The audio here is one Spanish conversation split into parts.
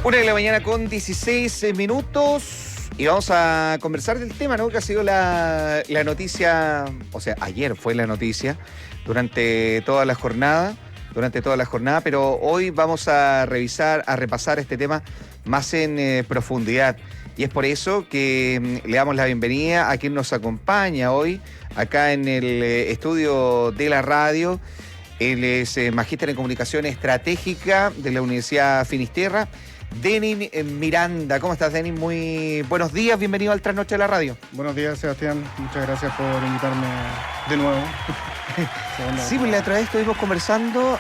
Una de la mañana con 16 minutos y vamos a conversar del tema, ¿no? Que ha sido la noticia, o sea, ayer fue la noticia durante toda la jornada, pero hoy vamos a revisar, a repasar este tema más en profundidad. Y es por eso que le damos la bienvenida a quien nos acompaña hoy acá en el estudio de la radio. Él es magíster en comunicación estratégica de la Universidad Finisterra. Denis Miranda, ¿cómo estás, Denis? Muy buenos días, bienvenido al Trasnoche de la Radio. Buenos días, Sebastián, muchas gracias por invitarme de nuevo. Sí, pues la otra vez estuvimos conversando.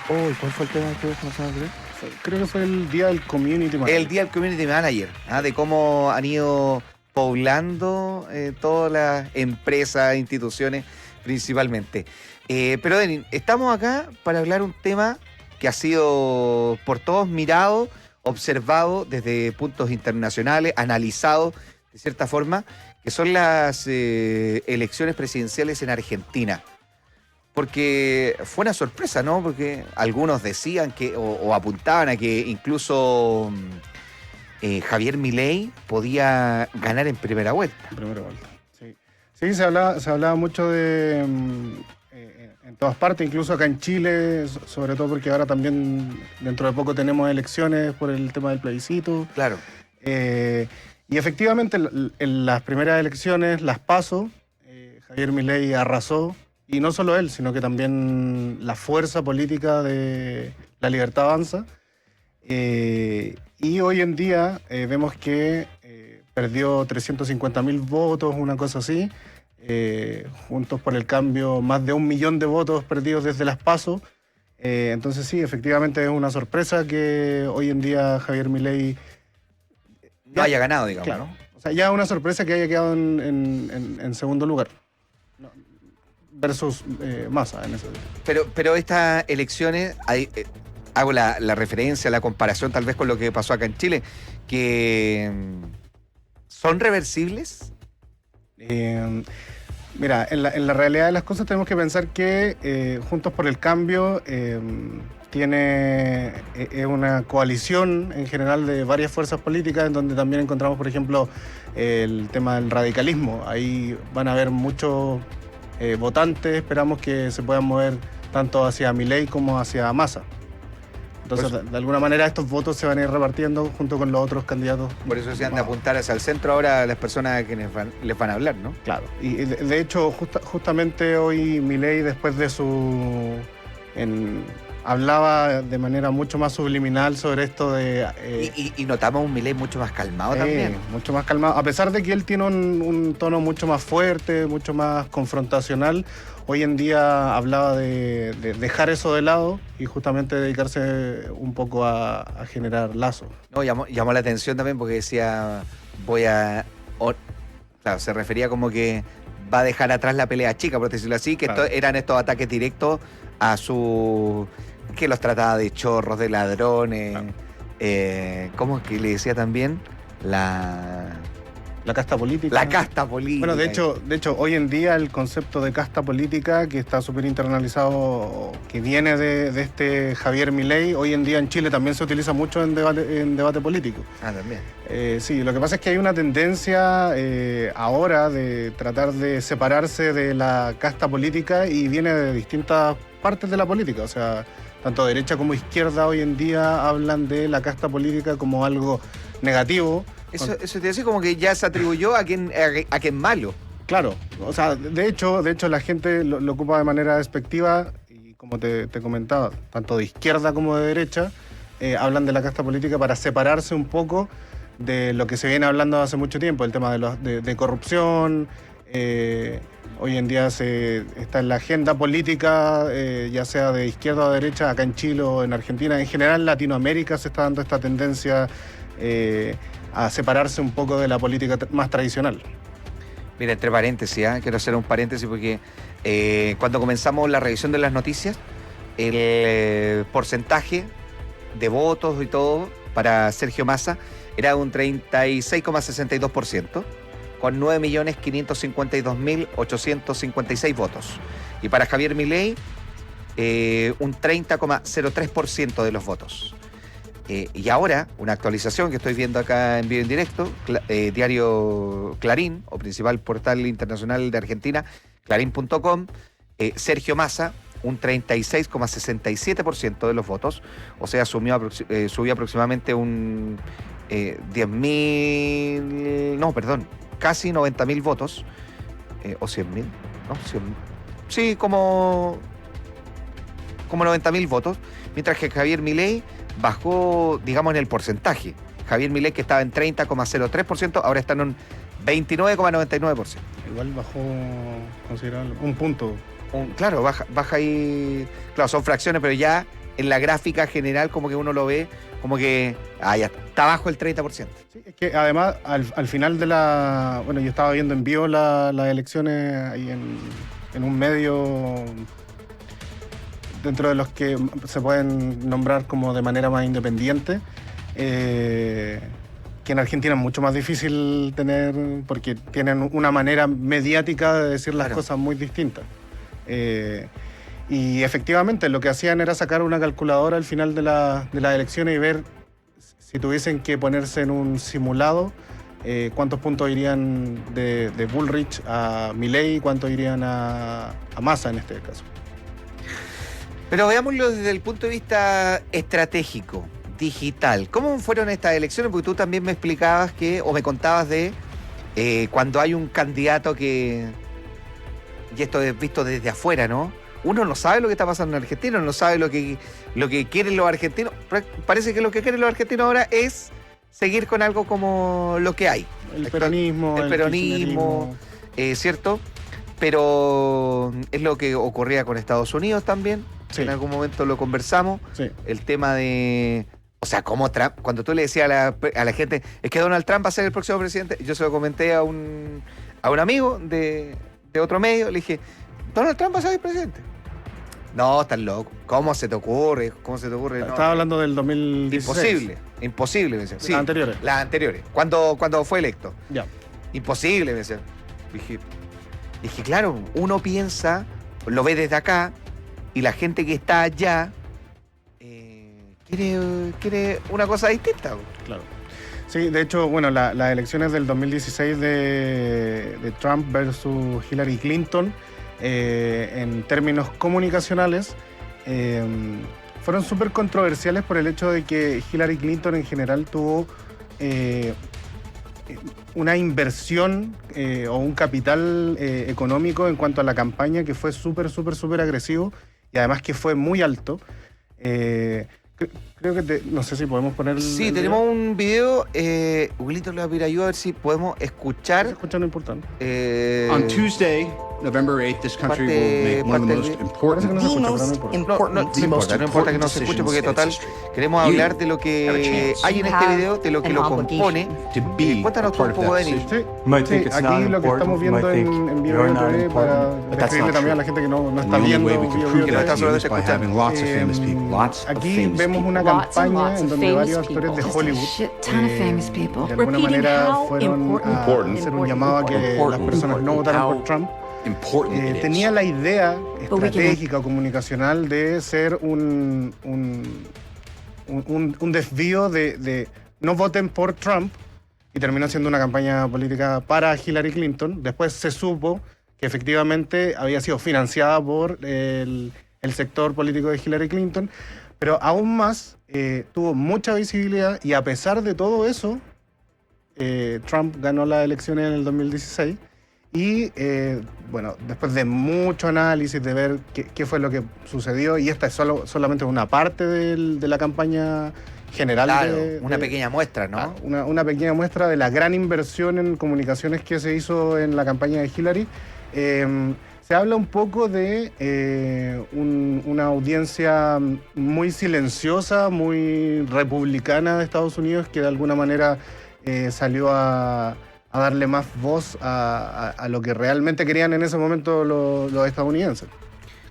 ¿Cuál fue el tema que estuvimos conversando? Creo que fue el día del Community Manager. El día del Community Manager, de cómo han ido poblando todas las empresas, instituciones principalmente. Pero Denis, estamos acá para hablar un tema que ha sido por todos mirado, observado desde puntos internacionales, analizado de cierta forma, que son las elecciones presidenciales en Argentina. Porque fue una sorpresa, ¿no? Porque algunos decían que, o apuntaban a que incluso Javier Milei podía ganar en primera vuelta. En primera vuelta, sí. Sí, se hablaba mucho de... en todas partes, incluso acá en Chile, sobre todo porque ahora también dentro de poco tenemos elecciones por el tema del plebiscito. Claro. Y efectivamente en las primeras elecciones, las PASO, Javier Milei arrasó, y no solo él, sino que también la fuerza política de La Libertad Avanza. Y hoy en día vemos que perdió 350.000 votos, una cosa así. Juntos por el Cambio, más de 1 millón de votos perdidos desde las PASO. Entonces sí, efectivamente es una sorpresa que hoy en día Javier Milei no haya ganado, digamos. Claro. ¿No? O sea, ya una sorpresa que haya quedado en segundo lugar. Versus Massa en ese día. Pero estas elecciones, hago la referencia, la comparación tal vez con lo que pasó acá en Chile, que ¿son reversibles? Mira, en la realidad de las cosas tenemos que pensar que Juntos por el Cambio tiene una coalición en general de varias fuerzas políticas, en donde también encontramos, por ejemplo, el tema del radicalismo. Ahí van a haber muchos votantes, esperamos que se puedan mover tanto hacia Milei como hacia Massa. Entonces, pues, de alguna manera estos votos se van a ir repartiendo junto con los otros candidatos. Por eso se han de apuntar hacia el centro ahora las personas a quienes les van a hablar, ¿no? Claro. Y de hecho, justamente hoy Milei, después de hablaba de manera mucho más subliminal sobre esto de... Y notamos un Milei mucho más calmado también. Mucho más calmado. A pesar de que él tiene un tono mucho más fuerte, mucho más confrontacional, hoy en día hablaba de dejar eso de lado y justamente dedicarse un poco a generar lazos. No, llamó la atención también porque decía, claro, se refería como que va a dejar atrás la pelea chica, por decirlo así, que claro, eran estos ataques directos a que los trataba de chorros, de ladrones. Claro. ¿Cómo es que le decía también? La casta política. La casta política. Bueno, de hecho, hoy en día el concepto de casta política, que está súper internalizado, que viene de este Javier Milei, hoy en día en Chile también se utiliza mucho en debate político. También. Sí, lo que pasa es que hay una tendencia ahora de tratar de separarse de la casta política y viene de distintas partes de la política. O sea, tanto derecha como izquierda hoy en día hablan de la casta política como algo negativo. Eso te dice como que ya se atribuyó a quien malo. Claro, o sea, de hecho la gente lo ocupa de manera despectiva y como te comentaba, tanto de izquierda como de derecha, hablan de la casta política para separarse un poco de lo que se viene hablando hace mucho tiempo, el tema de corrupción. Hoy en día está en la agenda política, ya sea de izquierda o de derecha, acá en Chile o en Argentina. En general en Latinoamérica se está dando esta tendencia a separarse un poco de la política más tradicional. Mira, entre paréntesis, quiero hacer un paréntesis porque cuando comenzamos la revisión de las noticias, el porcentaje de votos y todo para Sergio Massa era un 36,62%, con 9.552.856 votos. Y para Javier Milei, un 30,03% de los votos. Y ahora, una actualización que estoy viendo acá en vivo en directo, diario Clarín, o principal portal internacional de Argentina, clarín.com, Sergio Massa, un 36,67% de los votos, o sea, subió aproximadamente un 10.000, no, perdón, casi 90.000 votos, o 100.000, ¿no? 100, sí, como 90.000 votos, mientras que Javier Milei bajó, digamos, en el porcentaje. Javier Milei, que estaba en 30,03%, ahora está en un 29,99%. Igual bajó considerable, un punto. Claro, baja ahí. Claro, son fracciones, pero ya en la gráfica general, como que uno lo ve, como que ya está bajo el 30%. Sí, es que además, al final de la. Bueno, yo estaba viendo en vivo las elecciones ahí en un medio dentro de los que se pueden nombrar como de manera más independiente, que en Argentina es mucho más difícil tener, porque tienen una manera mediática de decir las cosas muy distintas. Y efectivamente lo que hacían era sacar una calculadora al final de las elecciones y ver si tuviesen que ponerse en un simulado, cuántos puntos irían de Bullrich a Milei y cuántos irían a Massa en este caso. Pero veámoslo desde el punto de vista estratégico, digital. ¿Cómo fueron estas elecciones? Porque tú también me explicabas o me contabas de cuando hay un candidato que, y esto es visto desde afuera, ¿no? Uno no sabe lo que está pasando en Argentina, no sabe lo que quieren los argentinos. Parece que lo que quieren los argentinos ahora es seguir con algo como lo que hay. El peronismo. El peronismo, ¿cierto? Pero es lo que ocurría con Estados Unidos también. Sí. En algún momento lo conversamos. Sí. El tema de... O sea, como Trump, cuando tú le decías a la gente, es que Donald Trump va a ser el próximo presidente, yo se lo comenté a un amigo de otro medio, le dije, Donald Trump va a ser el presidente. No, estás loco. ¿Cómo se te ocurre? No, estaba hablando del 2016. Imposible, me decía. Sí, las anteriores. Cuando fue electo. Ya. Imposible, me decía. Dije, claro, uno piensa, lo ve desde acá, y la gente que está allá quiere una cosa distinta. Claro. Sí, de hecho, bueno, las elecciones del 2016 de Trump versus Hillary Clinton, en términos comunicacionales, fueron súper controversiales por el hecho de que Hillary Clinton en general tuvo una inversión o un capital económico en cuanto a la campaña que fue súper agresivo y además que fue muy alto. Creo que no sé si podemos poner sí, tenemos video. Un video. Huguito le va a pedir ayuda a ver si podemos escuchar. Escuchar lo importante. On Tuesday, November 8th, this country will make one of the most important. No importa que no se escuche porque total queremos hablar de lo que hay en este video, de lo que lo compone. Cuéntanos tú un poco de él. Sí, aquí lo que estamos viendo en Vivo TV para describirle también a la gente que no está viendo que no está solamente escuchando. Aquí vemos una campaña en donde varios actores de Hollywood de alguna manera fueron a hacer un llamado a que las personas no votaran por Trump. Tenía la idea estratégica o comunicacional de ser un desvío de no voten por Trump, y terminó siendo una campaña política para Hillary Clinton. Después se supo que efectivamente había sido financiada por el sector político de Hillary Clinton, pero aún más tuvo mucha visibilidad, y a pesar de todo eso, Trump ganó las elecciones en el 2016. Y bueno, después de mucho análisis, de ver qué fue lo que sucedió, y esta es solamente una parte de la campaña general. Claro, una pequeña muestra, ¿no? Una pequeña muestra de la gran inversión en comunicaciones que se hizo en la campaña de Hillary. Se habla un poco de una audiencia muy silenciosa, muy republicana de Estados Unidos, que de alguna manera salió a darle más voz a lo que realmente querían en ese momento los estadounidenses.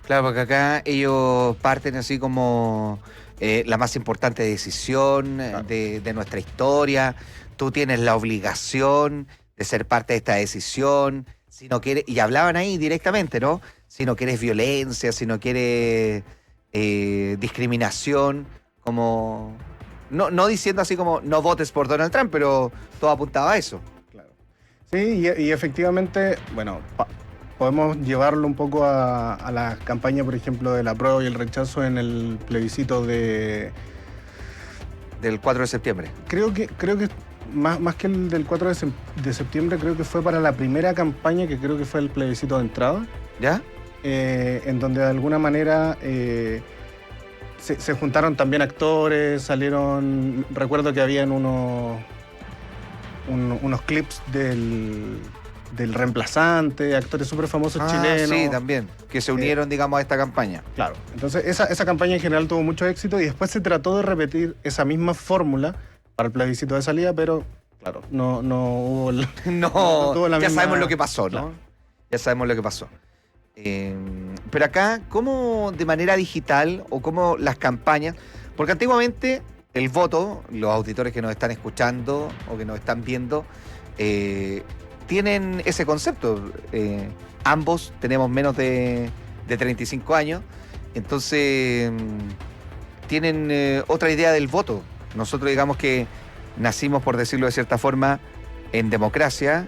Claro, porque acá ellos parten así como la más importante decisión de nuestra historia. Tú tienes la obligación de ser parte de esta decisión. Si no quieres, y hablaban ahí directamente, ¿no? Si no quieres violencia, si no quieres discriminación, como No diciendo así como no votes por Donald Trump, pero todo apuntaba a eso. Claro. Sí, y efectivamente, bueno, podemos llevarlo un poco a la campaña, por ejemplo, del apruebo y el rechazo en el plebiscito del 4 de septiembre. Creo que más que el del 4 de septiembre, creo que fue para la primera campaña, que creo que fue el plebiscito de entrada. ¿Ya? En donde de alguna manera se juntaron también actores, salieron, recuerdo que habían unos clips del reemplazante, actores súper famosos chilenos. Sí, también, que se unieron, digamos, a esta campaña. Claro, entonces esa campaña en general tuvo mucho éxito y después se trató de repetir esa misma fórmula para el plebiscito de salida, pero claro, no hubo... No tuvo la ya misma... sabemos lo que pasó, ¿no? Claro. Ya sabemos lo que pasó. Pero acá, ¿cómo de manera digital o cómo las campañas? Porque antiguamente el voto, los auditores que nos están escuchando o que nos están viendo, tienen ese concepto. Ambos tenemos menos de 35 años, entonces tienen otra idea del voto. Nosotros digamos que nacimos, por decirlo de cierta forma, en democracia.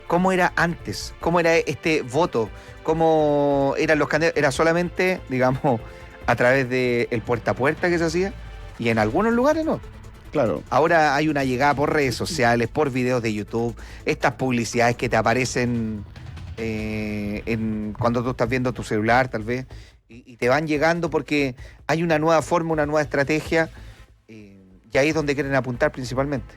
¿Cómo era antes? ¿Cómo era este voto? ¿Cómo eran los candidatos? ¿Era solamente, digamos, a través del puerta a puerta que se hacía? Y en algunos lugares no. Claro. Ahora hay una llegada por redes sociales, por videos de YouTube, estas publicidades que te aparecen cuando tú estás viendo tu celular, tal vez, y te van llegando porque hay una nueva forma, una nueva estrategia, y ahí es donde quieren apuntar principalmente.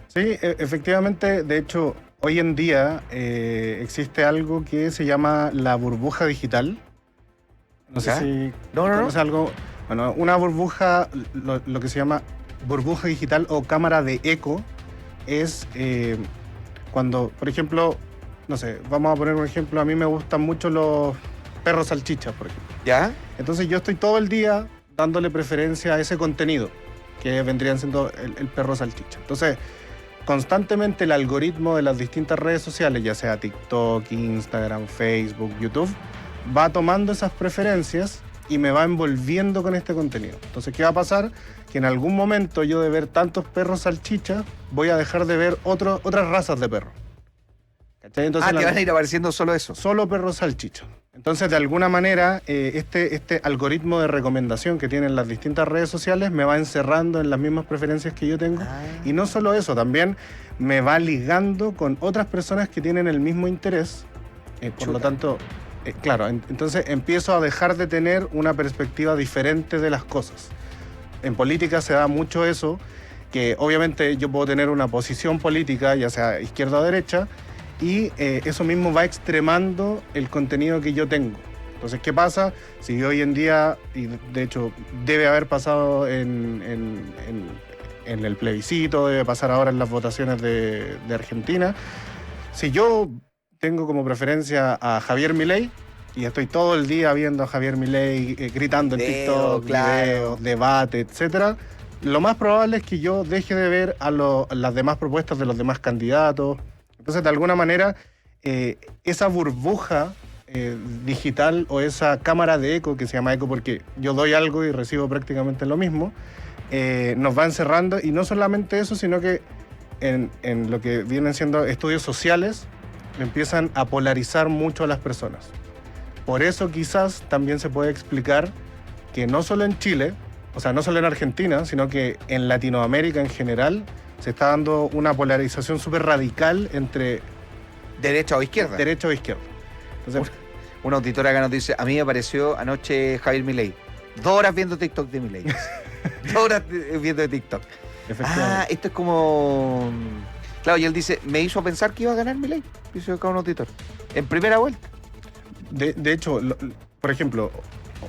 Sí, efectivamente, de hecho, hoy en día existe algo que se llama la burbuja digital. No sé ¿Ya? si No. conoces algo. Bueno, una burbuja, lo que se llama burbuja digital o cámara de eco, es cuando, por ejemplo, no sé, vamos a poner un ejemplo, a mí me gustan mucho los perros salchichas, por ejemplo. ¿Ya? Entonces yo estoy todo el día dándole preferencia a ese contenido, que vendrían siendo el perro salchicha. Entonces, constantemente el algoritmo de las distintas redes sociales, ya sea TikTok, Instagram, Facebook, YouTube, va tomando esas preferencias y me va envolviendo con este contenido. Entonces, ¿qué va a pasar? Que en algún momento yo de ver tantos perros salchicha voy a dejar de ver otras razas de perros. ¿Cachai? Entonces, te van a ir apareciendo solo eso. Solo perros salchicha. Entonces, de alguna manera, este algoritmo de recomendación que tienen las distintas redes sociales me va encerrando en las mismas preferencias que yo tengo. Y no solo eso, también me va ligando con otras personas que tienen el mismo interés. Por lo tanto, claro, entonces empiezo a dejar de tener una perspectiva diferente de las cosas. En política se da mucho eso, que obviamente yo puedo tener una posición política, ya sea izquierda o derecha, y eso mismo va extremando el contenido que yo tengo. Entonces, ¿qué pasa? Si hoy en día, y de hecho debe haber pasado en el plebiscito, debe pasar ahora en las votaciones de Argentina, si yo tengo como preferencia a Javier Milei y estoy todo el día viendo a Javier Milei gritando en TikTok, videos, debate, etcétera, lo más probable es que yo deje de ver las demás propuestas de los demás candidatos. Entonces, de alguna manera, esa burbuja digital o esa cámara de eco, que se llama eco porque yo doy algo y recibo prácticamente lo mismo, nos va encerrando. Y no solamente eso, sino que en lo que vienen siendo estudios sociales, empiezan a polarizar mucho a las personas. Por eso quizás también se puede explicar que no solo en Chile, o sea, no solo en Argentina, sino que en Latinoamérica en general, se está dando una polarización súper radical entre derecha o izquierda. Derecha o izquierda. Entonces, una auditora acá nos dice, a mí me apareció anoche Javier Milei. 2 horas viendo TikTok de Milei. 2 horas viendo de TikTok. Esto es como... Claro, y él dice, me hizo pensar que iba a ganar Milei. Dice acá un auditor. En primera vuelta. De hecho, por ejemplo,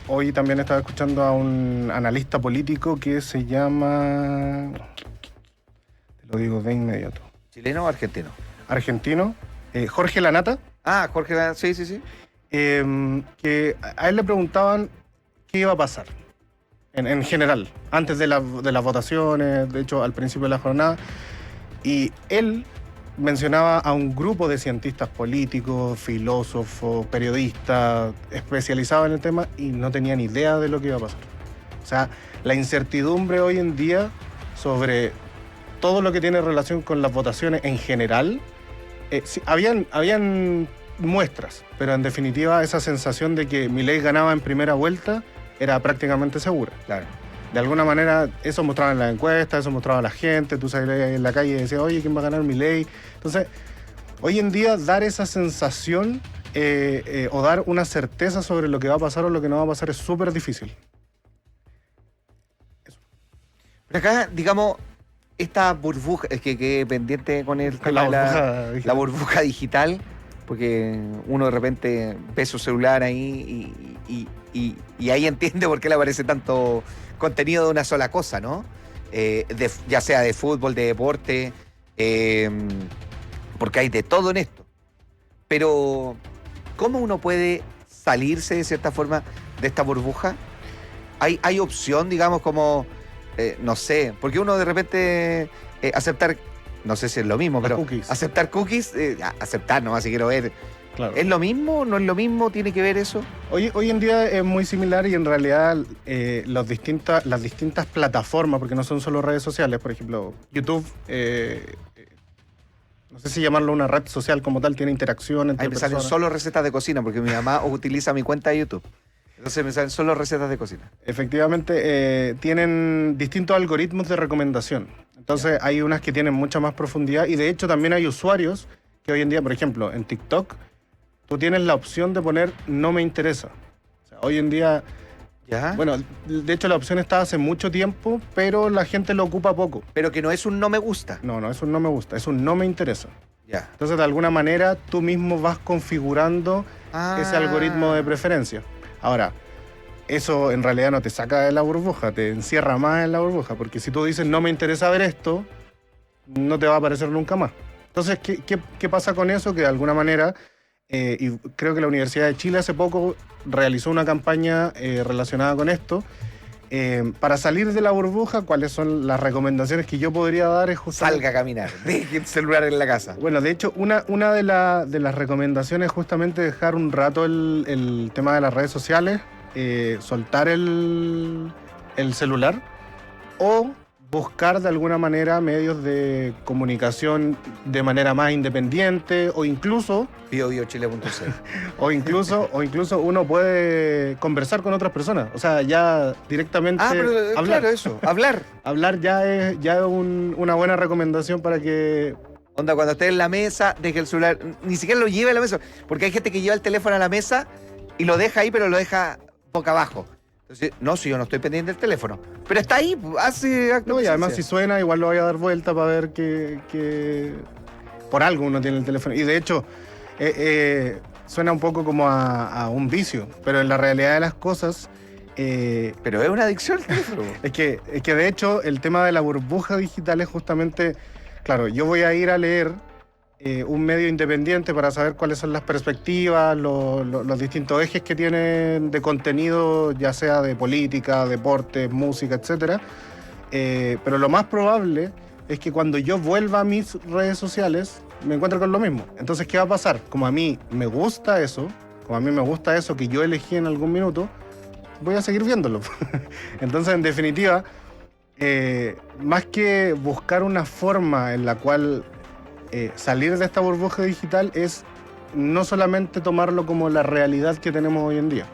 hoy también estaba escuchando a un analista político que se llama... Lo digo de inmediato. ¿Chileno o argentino? Argentino. Jorge Lanata. Jorge Lanata, sí. Que a él le preguntaban qué iba a pasar. En general, antes de las votaciones, de hecho, al principio de la jornada. Y él mencionaba a un grupo de cientistas políticos, filósofos, periodistas, especializados en el tema, y no tenían idea de lo que iba a pasar. O sea, la incertidumbre hoy en día sobre todo lo que tiene relación con las votaciones en general, sí, habían muestras, pero en definitiva esa sensación de que Milei ganaba en primera vuelta era prácticamente segura. Claro. De alguna manera eso mostraba en las encuestas, eso mostraba a la gente, tú salías en la calle y decías, oye, ¿quién va a ganar? Milei. Entonces, hoy en día dar esa sensación o dar una certeza sobre lo que va a pasar o lo que no va a pasar es súper difícil. Pero acá, digamos, esta burbuja, es que quedé pendiente con el tema de la burbuja digital, porque uno de repente ve su celular ahí y ahí entiende por qué le aparece tanto contenido de una sola cosa, ¿no? Ya sea de fútbol, de deporte, porque hay de todo en esto. Pero, ¿cómo uno puede salirse de cierta forma de esta burbuja? ¿Hay opción, digamos, como, no sé, porque uno de repente aceptar, no sé si es lo mismo, pero cookies. Aceptar cookies, aceptar nomás si quiero ver. Claro. ¿Es lo mismo? ¿No es lo mismo? ¿Tiene que ver eso? Hoy en día es muy similar y en realidad las distintas plataformas, porque no son solo redes sociales, por ejemplo, YouTube, no sé si llamarlo una red social como tal, tiene interacción entre Ahí me salen personas. solo recetas de cocina, porque mi mamá utiliza mi cuenta de YouTube. Entonces me salen solo recetas de cocina. Efectivamente, tienen distintos algoritmos de recomendación. Entonces hay unas que tienen mucha más profundidad y de hecho también hay usuarios que hoy en día, por ejemplo, en TikTok, tú tienes la opción de poner no me interesa. O sea, hoy en día, ¿Ya? bueno, de hecho la opción está hace mucho tiempo, pero la gente lo ocupa poco. Pero que no es un no me gusta. No, es un no me gusta, es un no me interesa. Ya. Entonces, de alguna manera, tú mismo vas configurando ese algoritmo de preferencia. Ahora, eso en realidad no te saca de la burbuja, te encierra más en la burbuja, porque si tú dices no me interesa ver esto, no te va a aparecer nunca más. Entonces, ¿qué pasa con eso? Que de alguna manera, y creo que la Universidad de Chile hace poco realizó una campaña relacionada con esto, para salir de la burbuja, ¿cuáles son las recomendaciones que yo podría dar? Es justamente... Salga a caminar, deje el celular en la casa. Bueno, de hecho, una de las recomendaciones es justamente dejar un rato el tema de las redes sociales, soltar el celular o buscar de alguna manera medios de comunicación de manera más independiente o incluso biobiochile.cl o incluso uno puede conversar con otras personas. O sea, ya directamente hablar. Claro, eso, hablar. Hablar ya es una buena recomendación para que... Onda, cuando esté en la mesa, deje el celular, ni siquiera lo lleve a la mesa, porque hay gente que lleva el teléfono a la mesa y lo deja ahí, pero lo deja boca abajo. Entonces, no, si yo no estoy pendiente del teléfono, pero está ahí, hace acto. No, y además si suena, igual lo voy a dar vuelta para ver que por algo uno tiene el teléfono. Y de hecho, suena un poco como a un vicio, pero en la realidad de las cosas... pero es una adicción el teléfono. es que de hecho el tema de la burbuja digital es justamente... Claro, yo voy a ir a leer un medio independiente para saber cuáles son las perspectivas, los distintos ejes que tienen de contenido, ya sea de política, deporte, música, etc. Pero lo más probable es que cuando yo vuelva a mis redes sociales me encuentre con lo mismo. Entonces, ¿qué va a pasar? Como a mí me gusta eso que yo elegí en algún minuto, voy a seguir viéndolo. Entonces, en definitiva, más que buscar una forma en la cual salir de esta burbuja digital es no solamente tomarlo como la realidad que tenemos hoy en día.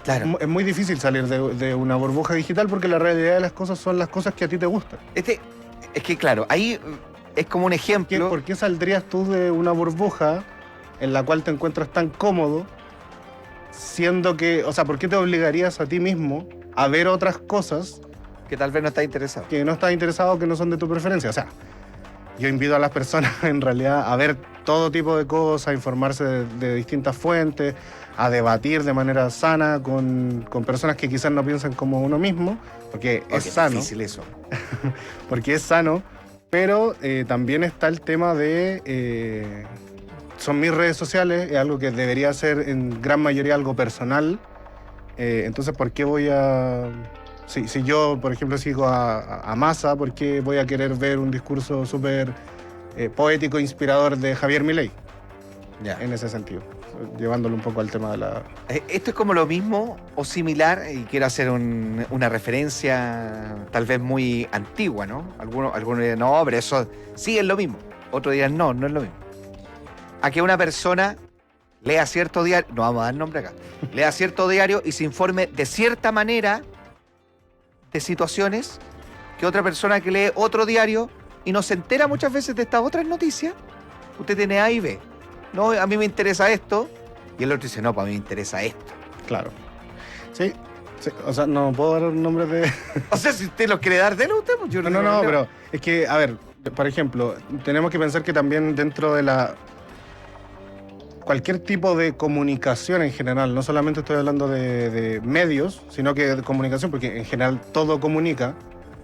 Claro. Es muy difícil salir de una burbuja digital porque la realidad de las cosas son las cosas que a ti te gustan. Es que claro, ahí es como un ejemplo. ¿Por qué saldrías tú de una burbuja en la cual te encuentras tan cómodo, siendo que, o sea, ¿por qué te obligarías a ti mismo a ver otras cosas que tal vez no estás interesado? Que no estás interesado, que no son de tu preferencia. O sea, yo invito a las personas en realidad a ver todo tipo de cosas, a informarse de distintas fuentes, a debatir de manera sana con personas que quizás no piensan como uno mismo, porque es sano. Es difícil eso. Porque es sano, pero también está el tema de... son mis redes sociales, es algo que debería ser en gran mayoría algo personal. Entonces, ¿por qué voy a...? Si yo, por ejemplo, sigo a Massa, ¿por qué voy a querer ver un discurso súper poético, inspirador de Javier Milei? Ya. En ese sentido. llevándolo un poco al tema de la... Esto es como lo mismo o similar, y quiero hacer una referencia tal vez muy antigua, ¿no? Algunos dirán, no, pero eso sí es lo mismo. Otros dirán, no, no es lo mismo. A que una persona lea cierto diario, no vamos a dar nombre acá, lea cierto diario y se informe de cierta manera de situaciones que otra persona que lee otro diario y no se entera muchas veces de estas otras noticias. Usted tiene A y B. No, a mí me interesa esto. Y el otro dice, no, para mí me interesa esto. Claro. Sí, o sea, no puedo dar nombres de... O sea, si usted lo quiere dar, délo usted. Pues yo No, pero es que, a ver, por ejemplo, tenemos que pensar que también dentro de la... Cualquier tipo de comunicación en general, no solamente estoy hablando de medios, sino que de comunicación, porque en general todo comunica,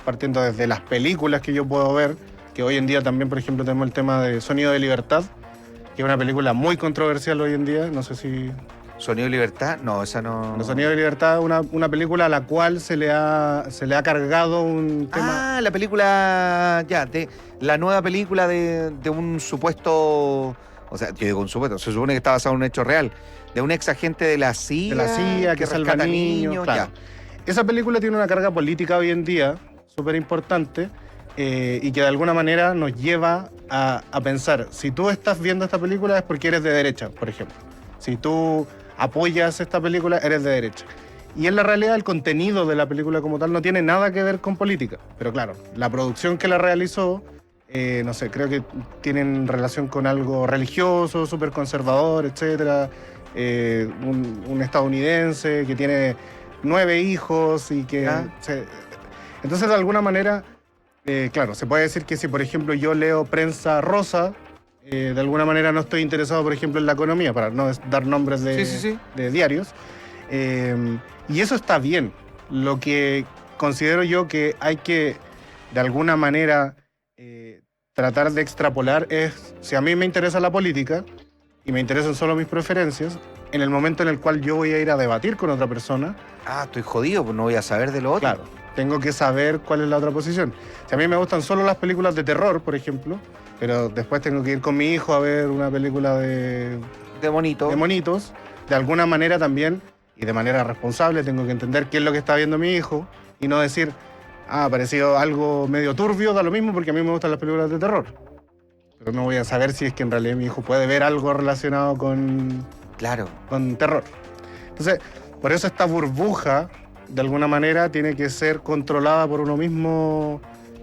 partiendo desde las películas que yo puedo ver, que hoy en día también, por ejemplo, tenemos el tema de Sonido de Libertad, que es una película muy controversial hoy en día, no sé si... ¿Sonido de Libertad? No, esa no... Sonido de Libertad es una película a la cual se le ha cargado un tema... Ah, la película, ya, de la nueva película de un supuesto... O sea, yo digo un supuesto, se supone que está basado en un hecho real, de un ex agente de la CIA... De la CIA, que salva rescata niños, claro. ya. Esa película tiene una carga política hoy en día, súper importante, y que de alguna manera nos lleva a pensar, si tú estás viendo esta película es porque eres de derecha, por ejemplo. Si tú apoyas esta película, eres de derecha. Y en la realidad el contenido de la película como tal no tiene nada que ver con política. Pero claro, la producción que la realizó, no sé, creo que tienen relación con algo religioso, súper conservador, etc. Un estadounidense que tiene 9 hijos y que... Entonces, de alguna manera... claro, se puede decir que si, por ejemplo, yo leo prensa rosa, de alguna manera no estoy interesado, por ejemplo, en la economía, para no dar nombres de diarios. Y eso está bien. Lo que considero yo que hay que, de alguna manera, tratar de extrapolar es, si a mí me interesa la política y me interesan solo mis preferencias, en el momento en el cual yo voy a ir a debatir con otra persona... Ah, estoy jodido, pues no voy a saber de lo otro. Claro. Tengo que saber cuál es la otra posición. Si a mí me gustan solo las películas de terror, por ejemplo, pero después tengo que ir con mi hijo a ver una película de monitos, de alguna manera también, y de manera responsable, tengo que entender qué es lo que está viendo mi hijo y no decir, ha parecido algo medio turbio, da lo mismo porque a mí me gustan las películas de terror. Pero no voy a saber si es que en realidad mi hijo puede ver algo relacionado con terror. Entonces, por eso esta burbuja de alguna manera tiene que ser controlada por uno mismo,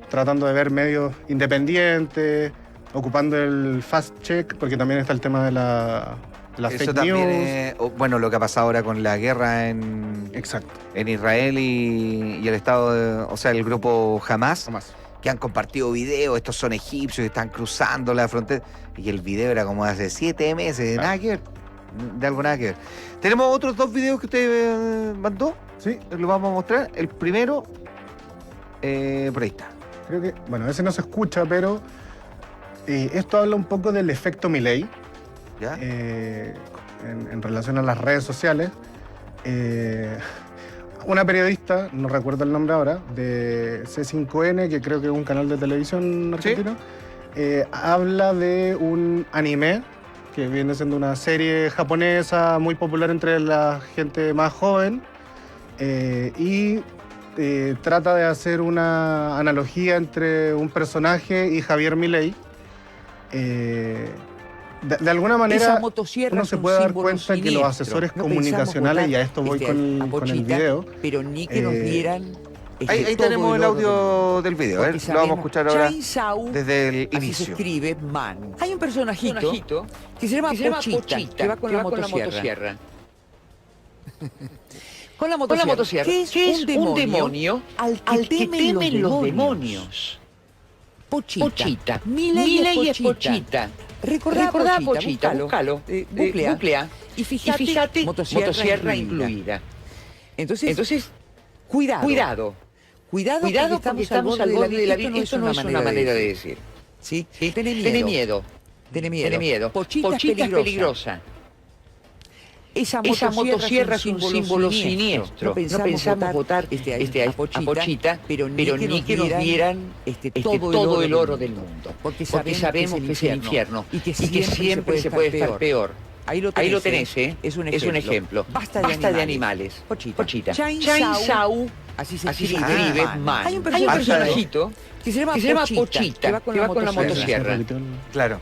tratando de ver medios independientes, ocupando el fast check, porque también está el tema de la fake news. Es, bueno, lo que ha pasado ahora con la guerra en Israel y el Estado, o sea, el grupo Hamas, que han compartido videos, estos son egipcios que están cruzando la frontera, y el video era como hace 7 meses, nada que ver, de algo nada que ver. Tenemos otros 2 videos que usted mandó. Sí. Lo vamos a mostrar. El primero, por ahí está. Creo que, bueno, ese no se escucha, pero esto habla un poco del efecto Milei. ¿Ya? En relación a las redes sociales. Una periodista, no recuerdo el nombre ahora, de C5N, que creo que es un canal de televisión argentino, habla de un anime que viene siendo una serie japonesa muy popular entre la gente más joven. Y trata de hacer una analogía entre un personaje y Javier Milei. De alguna manera uno se puede dar cuenta que los asesores comunicacionales, y a esto voy con el video, pero ni que nos dieran ahí tenemos el audio del video, lo vamos a escuchar ahora desde el inicio. Así se escribe man. Hay un personajito que se llama Pochita, que va con la motosierra. Con la motosierra. ¿Qué es un demonio al que temen los demonios? Pochita. Milei es Pochita. Recordá Pochita, búscalo. Googlea. Y fíjate, motosierra incluida. Entonces, cuidado porque estamos al borde de la vida. Esto no es una manera de decir. ¿Sí? Tené miedo. Pochita es peligrosa. Esa motosierra es un símbolo siniestro. No pensamos votar a Pochita, pero ni que nos dieran todo el oro del mundo. Porque sabemos que es el infierno y que siempre se puede estar peor. Ahí lo tenés, ¿eh? Es un ejemplo. Basta de animales. Pochita. Chain Sau, así se escribe, man. Hay un personajito que se llama Pochita, que va con la motosierra. Claro.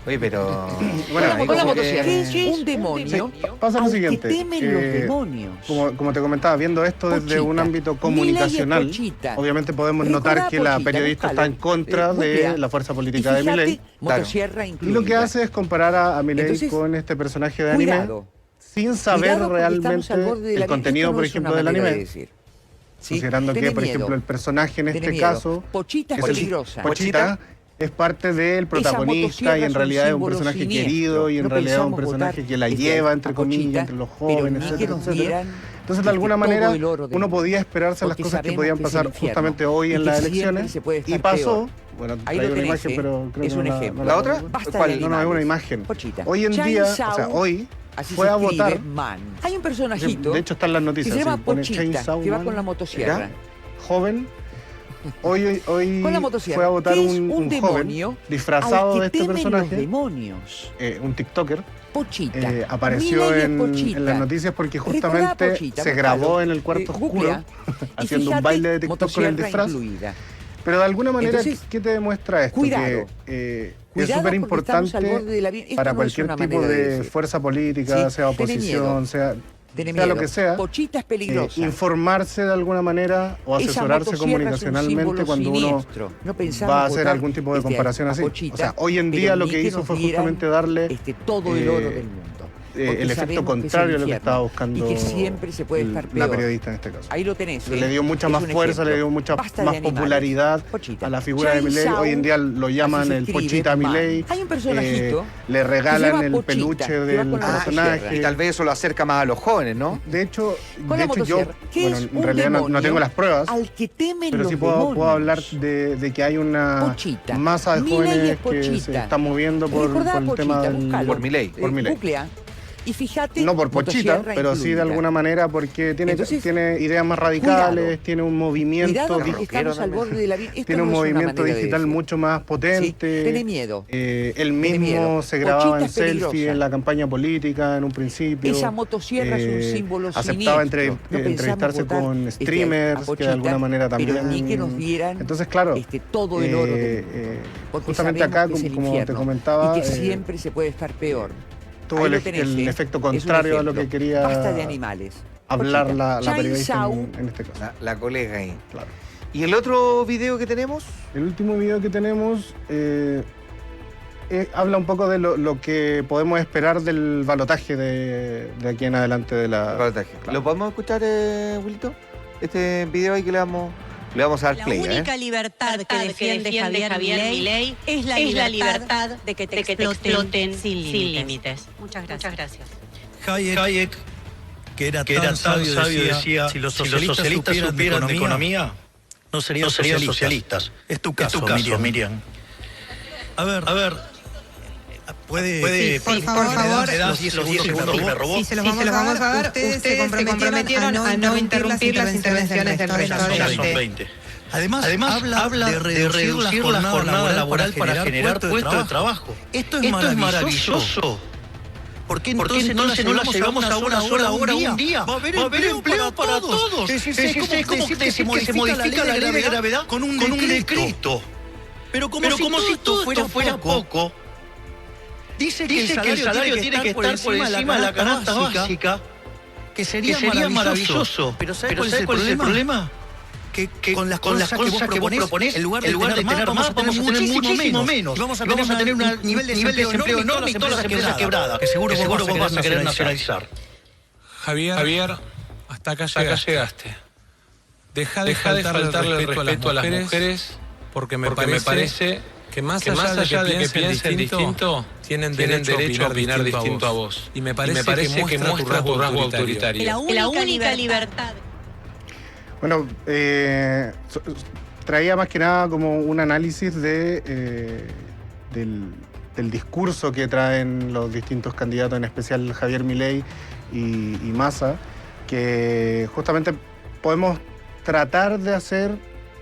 Oye, pero... Bueno, con la motosierra. Sí, Un demonio pasa lo al siguiente. que temen los demonios. Como te comentaba, viendo esto desde Pochita, un ámbito comunicacional, Pochita. obviamente podemos Recordá notar que la Pochita, periodista búscalo. está en contra de Googlea. la fuerza política Y de fíjate, Milei. motosierra Y incluida. lo que hace es comparar a Milei Entonces, con este personaje de anime, Cuidado. sin saber Cuidado porque estamos realmente al borde de la el vida. contenido, Esto no por es una ejemplo, del manera de anime. decir. ¿Sí? Considerando que, Tenés por miedo. ejemplo, el personaje en Tenés este miedo. caso, Pochita es que es el peligrosa. Pochita, es parte del protagonista motosierra y en es un realidad es un símbolo personaje siniestro. querido y en No realidad es un pensamos personaje votar, que la lleva, entre a comillas, Pochita, entre los pero jóvenes, ni que etcétera, nos etcétera. dieran Entonces, de alguna manera, todo el oro del uno mundo. podía esperarse las Porque cosas que sabemos podían que es el pasar infierno justamente hoy y en que las siempre elecciones. se puede estar Y pasó, peor. bueno, Ahí traigo lo una tenés, imagen, ¿eh? pero creo Es que un no ejemplo. ¿La otra? Basta ¿Cuál? de No, es una animales. imagen. Pochita. Hoy en Chain día, o Sau, sea, hoy así fue se a escribe, votar. man. Hay un personajito De hecho, está en las que noticias. se llama sí, pone Pochita, Chainsaw que va Man. con la motosierra. Joven. Hoy Con la motosierra. fue a votar ¿Qué es un joven demonio disfrazado al que de este temen personaje, los demonios. un TikToker. Pochita. Apareció Milei es en Pochita. las noticias porque Recordá justamente Pochita, se búscalo. grabó en el cuarto Googlea. oscuro Y haciendo un fíjate, baile de TikTok con el motosierra disfraz. incluida. Pero de alguna manera, Entonces, ¿qué te demuestra esto? cuidado. Que es Cuidado súper porque estamos al importante borde de la vida. Esto para no es cualquier una tipo manera de de decir. fuerza política, Sí, sea tenés oposición, miedo. sea Tenés lo miedo. que sea. Pochita es peligrosa. Informarse de alguna manera o Esa asesorarse motosierra es un comunicacionalmente símbolo cuando siniestro. No uno pensamos va a hacer votar, algún tipo de comparación a así. Pochita, O sea, hoy en pero día lo ni que hizo nos fue dieran, justamente darle todo el oro del mundo. Porque el efecto sabemos que es el contrario a lo que infierno estaba buscando y que siempre se puede estar la peor. periodista en este caso. Ahí lo tenés. Le dio mucha Es más un fuerza, ejemplo. le dio mucha Basta de más animales. popularidad Pochita. a la figura de Chain Milei. Sau, Hoy en día lo llaman así se el escribe, Pochita man. Milei. Hay un personajito Le que regalan se llama el Pochita, peluche que va del con la personaje. motosierra. Y tal vez eso lo acerca más a los jóvenes, ¿no? De hecho, Con la yo, motosierra, que bueno, es en un realidad no demonio tengo las pruebas, al que temen pero los sí puedo demonios. hablar de que hay una Pochita. masa de Milei jóvenes es que Pochita. se están moviendo por Recordá el Pochita, tema del... búscalo. Por Milei. Por Milei. Googlea. Y fíjate, No por Pochita, motosierra pero sí de incluida. alguna manera porque Entonces, tiene ideas más radicales, cuidado. tiene un movimiento, Cuidado porque rockero estamos al también. borde de la vida. Esto tiene un no es una movimiento manera de digital decir. mucho más Sí, potente. tenés miedo. Él Tenés mismo miedo. se grababa Pochita en es selfie peligrosa. en la campaña política en un principio. Esa motosierra es un símbolo Aceptaba siniestro. No pensamos entrevistarse votar, con a streamers, que Pochita, de alguna manera también... pero ni que nos dieran Entonces, claro, todo el oro del mundo. Porque justamente sabemos acá, que es el como te infierno comentaba, y que siempre se puede estar peor. tuvo Ahí el lo tenés, efecto es un contrario a lo que ejemplo. quería Basta de animales. hablar Pochita. la Chain periodista Sau, en este caso. La colega ahí. Claro. ¿Y el otro video que tenemos? El último video que tenemos habla un poco de lo que podemos esperar del balotaje de aquí en adelante de la... Balotaje. Claro. ¿Lo podemos escuchar, Wilton? Este video ahí que le vamos a dar La play. única libertad que defiende Javier Milei es la libertad de que te exploten sin límites. Muchas gracias. Hayek, que era tan sabio, decía, si los socialistas supieran de economía, no serían socialistas. Es tu caso, Miriam. A ver, puede... Por favor. ¿Me das los 10 segundos que me robó? Sí, se los vamos a dar. Ustedes se comprometieron a no interrumpir las intervenciones del resto de la Son gente. 20. Además habla de reducir la jornada laboral para generar puestos de trabajo. Esto es maravilloso. ¿Por qué entonces no la llevamos a una sola hora un día? Va a haber empleo para todos. Es como que se modifica la ley de gravedad con un decreto. Pero como si todo fuera poco, dice que el salario tiene que estar por encima de la canasta básica, que sería maravilloso. Pero ¿sabes cuál es el problema? Que con las cosas que vos proponés, en lugar de tener más, vamos a tener muchísimo menos. Y vamos a tener un nivel de desempleo enorme y todas las empresas quebradas, que seguro vos vas a querer nacionalizar. Javier, hasta acá llegaste. Deja de faltarle el respeto a las mujeres, porque me parece que más allá de que piensen distinto, tienen derecho a opinar distinto a vos. Y me parece que muestra tu rasgo autoritario. La única libertad. Bueno, traía más que nada como un análisis del discurso que traen los distintos candidatos, en especial Javier Milei y Massa, que justamente podemos tratar de hacer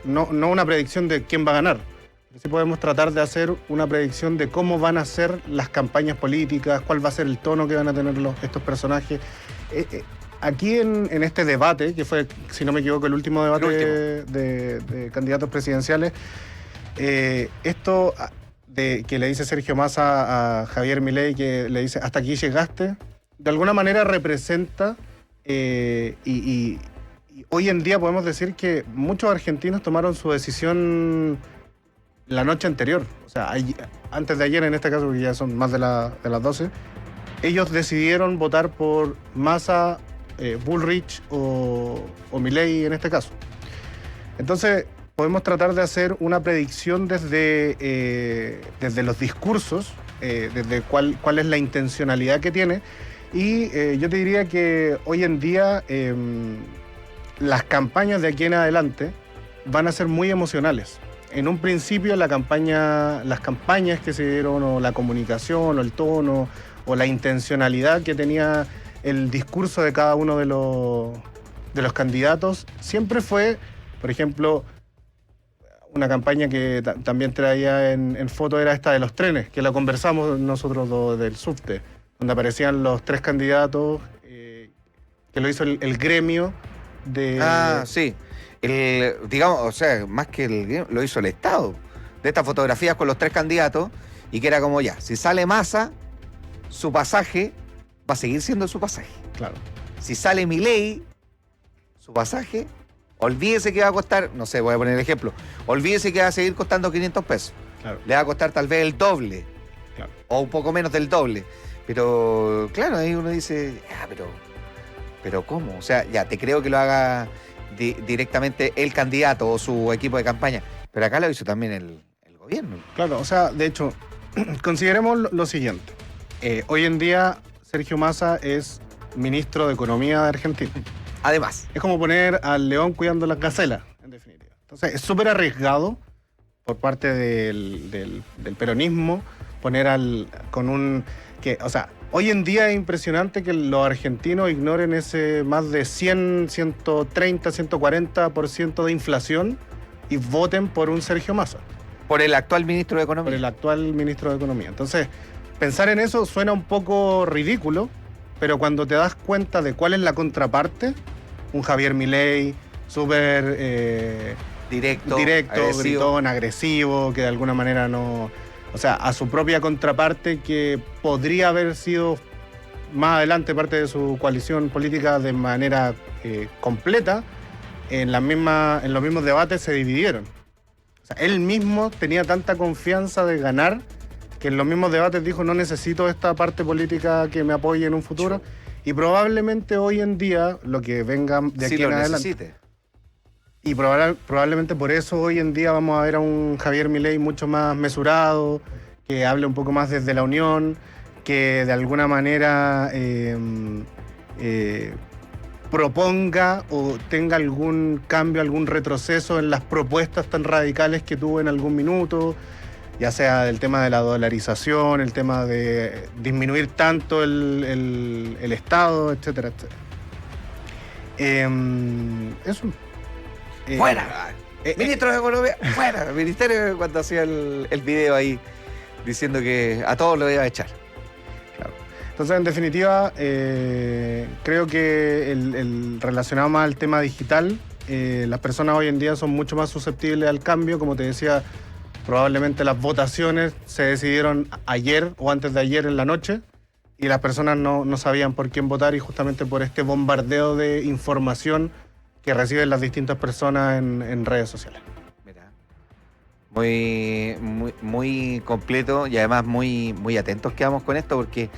no una predicción de quién va a ganar, Sí podemos tratar de hacer una predicción de cómo van a ser las campañas políticas, cuál va a ser el tono que van a tener estos personajes. Aquí en este debate, que fue, si no me equivoco, el último debate de candidatos presidenciales, esto que le dice Sergio Massa a Javier Milei, que le dice hasta aquí llegaste, de alguna manera representa y hoy en día podemos decir que muchos argentinos tomaron su decisión la noche anterior, o sea, antes de ayer en este caso, porque ya son más de las 12, ellos decidieron votar por Massa, Bullrich o Milei en este caso. Entonces, podemos tratar de hacer una predicción desde los discursos, desde cuál es la intencionalidad que tiene, y yo te diría que hoy en día las campañas de aquí en adelante van a ser muy emocionales. En un principio las campañas que se dieron, o la comunicación, o el tono, o la intencionalidad que tenía el discurso de cada uno de los candidatos, siempre fue, por ejemplo, una campaña que también traía en foto era esta de los trenes, que la conversamos nosotros del subte, donde aparecían los 3 candidatos, que lo hizo el gremio de... Ah, sí. Digamos, o sea, más que el gremio, lo hizo el Estado. De estas fotografías con los 3 candidatos, y que era como ya, si sale Massa, su pasaje va a seguir siendo su pasaje. Claro. Si sale Milei, su pasaje, olvídese que va a costar, no sé, voy a poner el ejemplo, olvídese que va a seguir costando 500 pesos. Claro. Le va a costar tal vez el doble, claro, o un poco menos del doble. Pero, claro, ahí uno dice, pero ¿cómo? O sea, ya, te creo que lo haga directamente el candidato o su equipo de campaña, pero acá lo hizo también el gobierno. Claro, o sea, de hecho, consideremos lo siguiente. Hoy en día, Sergio Massa es ministro de Economía de Argentina. Además. Es como poner al león cuidando las gacelas, en definitiva. Entonces, es súper arriesgado por parte del peronismo poner o sea, hoy en día es impresionante que los argentinos ignoren ese más de 100, 130, 140% de inflación y voten por un Sergio Massa. Por el actual ministro de Economía. Por el actual ministro de Economía. Entonces, pensar en eso suena un poco ridículo, pero cuando te das cuenta de cuál es la contraparte, un Javier Milei súper directo, agresivo, gritón, agresivo, que de alguna manera no... O sea, a su propia contraparte, que podría haber sido más adelante parte de su coalición política de manera completa, en los mismos debates se dividieron. O sea, él mismo tenía tanta confianza de ganar que en los mismos debates dijo: no necesito esta parte política que me apoye en un futuro. Y probablemente hoy en día, lo que venga de aquí en adelante... Necesite. Y probablemente por eso hoy en día vamos a ver a un Javier Milei mucho más mesurado, que hable un poco más desde la unión, que de alguna manera proponga o tenga algún cambio, algún retroceso en las propuestas tan radicales que tuvo en algún minuto, ya sea el tema de la dolarización, el tema de disminuir tanto el Estado, etcétera, etcétera. Eso. ¡Fuera! Ministro de Economía, fuera. El ministerio, cuando hacía el video ahí, diciendo que a todos lo iba a echar. Claro. Entonces, en definitiva, creo que el relacionado más al tema digital, las personas hoy en día son mucho más susceptibles al cambio. Como te decía, probablemente las votaciones se decidieron ayer o antes de ayer en la noche, y las personas no sabían por quién votar, y justamente por este bombardeo de información que reciben las distintas personas en redes sociales. Mira, muy completo, y además muy atentos quedamos con esto, porque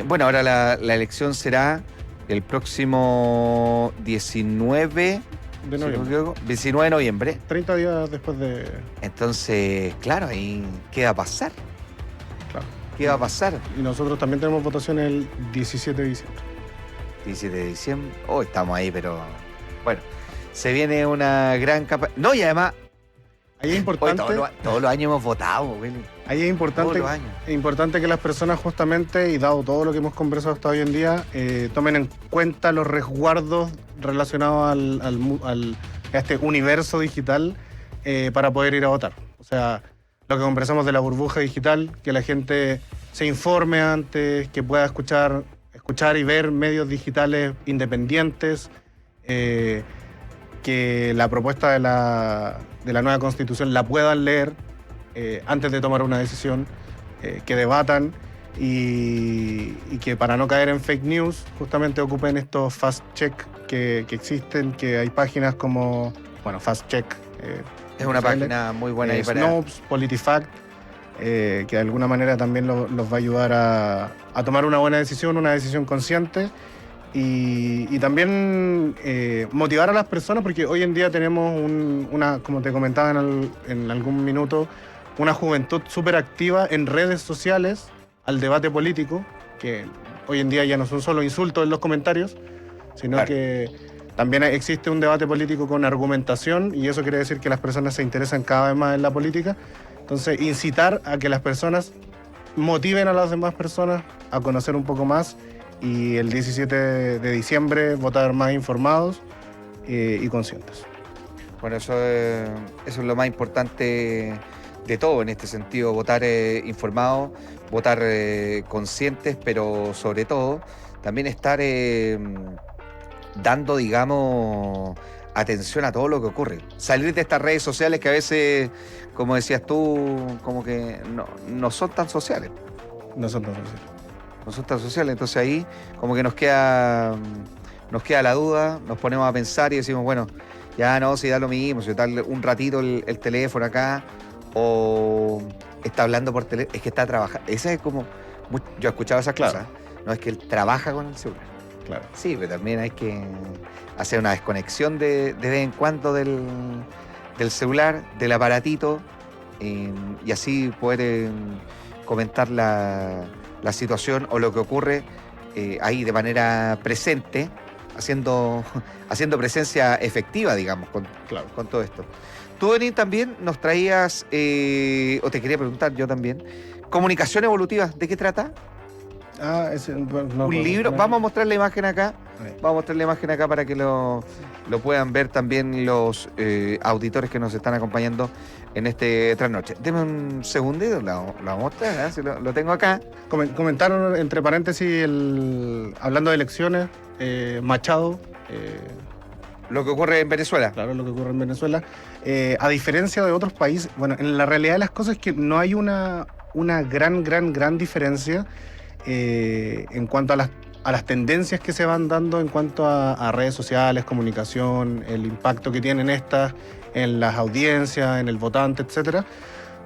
bueno, ahora la elección será el próximo 19 de noviembre. 19 de noviembre. 30 días después de... Entonces, claro, ahí ¿qué va a pasar? Claro. ¿Qué va a pasar? Y nosotros también tenemos votación el 17 de diciembre. 17 de diciembre. Oh, estamos ahí, pero... Bueno, se viene una gran campaña. No, y además... Ahí es importante... Hoy todos los años hemos votado, Willy. Ahí es importante que las personas justamente, y dado todo lo que hemos conversado hasta hoy en día, tomen en cuenta los resguardos relacionados a este universo digital para poder ir a votar. O sea, lo que conversamos de la burbuja digital, que la gente se informe antes, que pueda escuchar y ver medios digitales independientes, que la propuesta de la nueva Constitución la puedan leer antes de tomar una decisión, que debatan y que para no caer en fake news justamente ocupen estos fast check que existen, que hay páginas como, bueno, fast check. Es una página muy buena ahí para... Snopes, PolitiFact, que de alguna manera también los va a ayudar a tomar una buena decisión, una decisión consciente y también motivar a las personas, porque hoy en día tenemos como te comentaba en algún minuto, una juventud súper activa en redes sociales al debate político, que hoy en día ya no son solo insultos en los comentarios, sino claro, que también existe un debate político con argumentación, y eso quiere decir que las personas se interesan cada vez más en la política. Entonces, incitar a que las personas motiven a las demás personas a conocer un poco más, y el 17 de diciembre votar más informados y conscientes. Bueno, eso es lo más importante de todo en este sentido, votar informados, votar conscientes, pero sobre todo también estar dando, digamos, atención a todo lo que ocurre. Salir de estas redes sociales que a veces, como decías tú, como que no son tan sociales. No son tan sociales. No son tan sociales, entonces ahí como que nos queda la duda, nos ponemos a pensar y decimos, bueno, ya no, si da lo mismo, si tal un ratito el teléfono acá, o está hablando por teléfono, es que está trabajando. Esa es como, yo he escuchado esas cosas, no es que él trabaja con el celular. Claro. Sí, pero también hay que hacer una desconexión de vez en cuando del celular, del aparatito, y así poder comentar la situación o lo que ocurre ahí de manera presente, haciendo presencia efectiva, digamos, con todo esto. Tú, Denis, también nos traías, o te quería preguntar yo también, comunicación evolutiva, ¿de qué trata? Un libro. Vamos a mostrar la imagen acá. Vamos a mostrar la imagen acá para que lo puedan ver también los auditores que nos están acompañando en este trasnoche. Deme un segundito, lo vamos a mostrar, si lo tengo acá. Comentaron, entre paréntesis, hablando de elecciones, Machado. Lo que ocurre en Venezuela. Claro, lo que ocurre en Venezuela. A diferencia de otros países, bueno, en la realidad de las cosas es que no hay una gran diferencia en cuanto a las tendencias que se van dando en cuanto a redes sociales, comunicación, el impacto que tienen estas en las audiencias, en el votante, etcétera.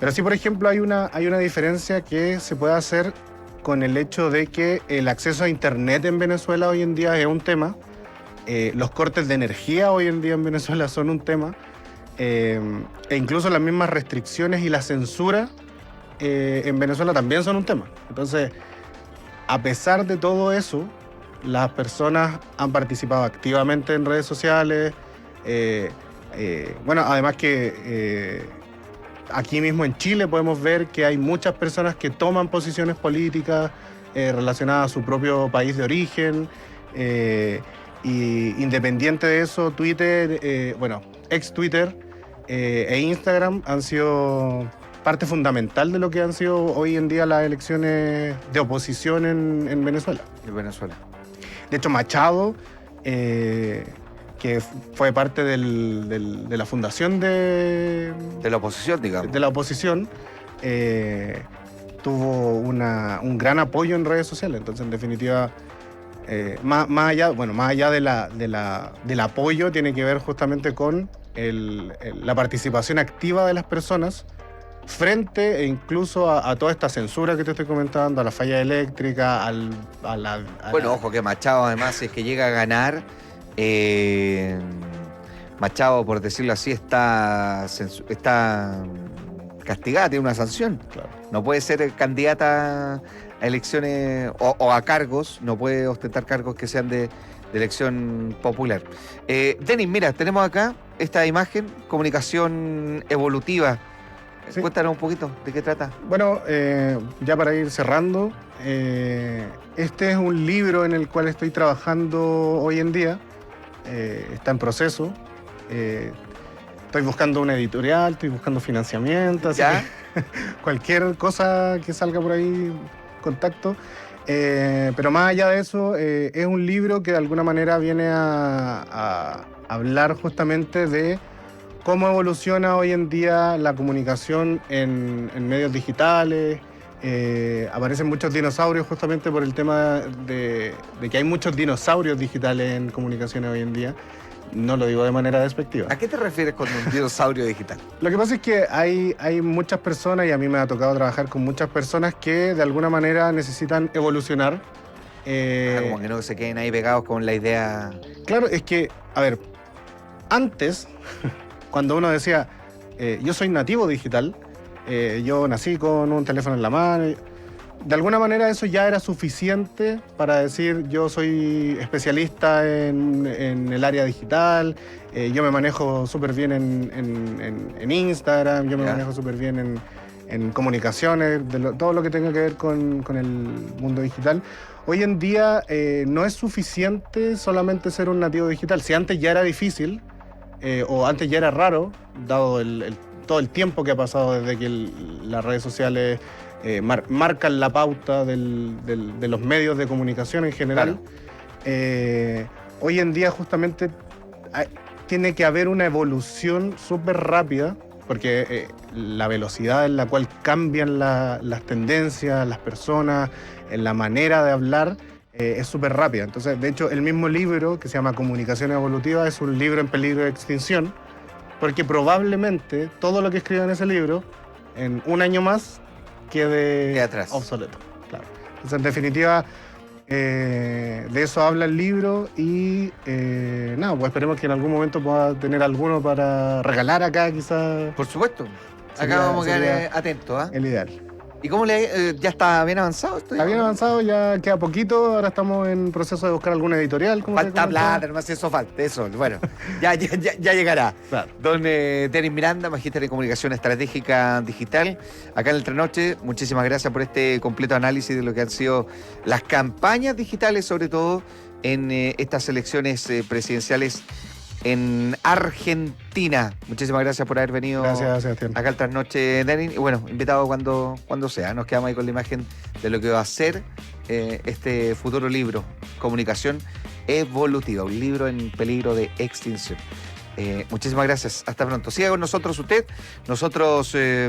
Pero sí, por ejemplo, hay una diferencia que se puede hacer con el hecho de que el acceso a Internet en Venezuela hoy en día es un tema. Los cortes de energía hoy en día en Venezuela son un tema. E incluso las mismas restricciones y la censura en Venezuela también son un tema. Entonces, a pesar de todo eso, las personas han participado activamente en redes sociales. Bueno, además que aquí mismo en Chile podemos ver que hay muchas personas que toman posiciones políticas relacionadas a su propio país de origen. Y independiente de eso, Twitter, ex Twitter e Instagram han sido parte fundamental de lo que han sido hoy en día las elecciones de oposición en Venezuela. En Venezuela. De hecho, Machado, que fue parte de la fundación de la oposición, digamos. De la oposición, tuvo un gran apoyo en redes sociales. Entonces, en definitiva, más allá del apoyo, tiene que ver justamente con la participación activa de las personas frente e incluso a toda esta censura que te estoy comentando, a la falla eléctrica, Bueno, ojo que Machado, además, si es que llega a ganar, Machado, por decirlo así, está castigada, tiene una sanción. Claro. No puede ser candidata a elecciones o a cargos, no puede ostentar cargos que sean de elección popular. Denis, mira, tenemos acá esta imagen, comunicación evolutiva. Sí. Cuéntanos un poquito, ¿de qué trata? Bueno, ya para ir cerrando, este es un libro en el cual estoy trabajando hoy en día. Está en proceso. Estoy buscando una editorial, estoy buscando financiamiento. Así ¿Ya? cualquier cosa que salga por ahí, contacto. Pero más allá de eso, es un libro que de alguna manera viene a hablar justamente de cómo evoluciona hoy en día la comunicación en medios digitales. Aparecen muchos dinosaurios justamente por el tema de que hay muchos dinosaurios digitales en comunicaciones hoy en día. No lo digo de manera despectiva. ¿A qué te refieres con un dinosaurio digital? Lo que pasa es que hay muchas personas, y a mí me ha tocado trabajar con muchas personas que de alguna manera necesitan evolucionar. Como que no se queden ahí pegados con la idea. Claro, es que, a ver, antes, cuando uno decía, yo soy nativo digital, yo nací con un teléfono en la mano, de alguna manera eso ya era suficiente para decir yo soy especialista en el área digital, yo me manejo súper bien en Instagram, yo me manejo súper bien en comunicaciones, todo lo que tenga que ver con el mundo digital. Hoy en día no es suficiente solamente ser un nativo digital. Si antes ya era difícil, o antes ya era raro, dado todo el tiempo que ha pasado desde que las redes sociales marcan la pauta de los medios de comunicación en general. Claro. Hoy en día justamente tiene que haber una evolución súper rápida, porque la velocidad en la cual cambian las tendencias, las personas, en la manera de hablar, es súper rápida. Entonces, de hecho, el mismo libro, que se llama Comunicación Evolutiva, es un libro en peligro de extinción, porque probablemente todo lo que escriba en ese libro, en un año más, quede atrás, obsoleto. Claro. Entonces, en definitiva, de eso habla el libro y nada, pues esperemos que en algún momento pueda tener alguno para regalar acá, quizás. Por supuesto. Acá vamos a quedar atentos. El ideal. ¿Y cómo ya está bien avanzado esto? Está bien avanzado, ya queda poquito. Ahora estamos en proceso de buscar alguna editorial. Falta plata, no sé, eso falta. Eso, bueno, ya llegará. Claro. Don Denis Miranda, magíster en Comunicación Estratégica Digital, acá en el Trasnoche. Muchísimas gracias por este completo análisis de lo que han sido las campañas digitales, sobre todo en estas elecciones presidenciales en Argentina. Muchísimas gracias por haber venido. Gracias, Sebastián. Acá al Trasnoche, Denis. Y bueno, invitado cuando sea. Nos quedamos ahí con la imagen de lo que va a ser este futuro libro, Comunicación Evolutiva, un libro en peligro de extinción. Muchísimas gracias. Hasta pronto. Siga con nosotros usted. Nosotros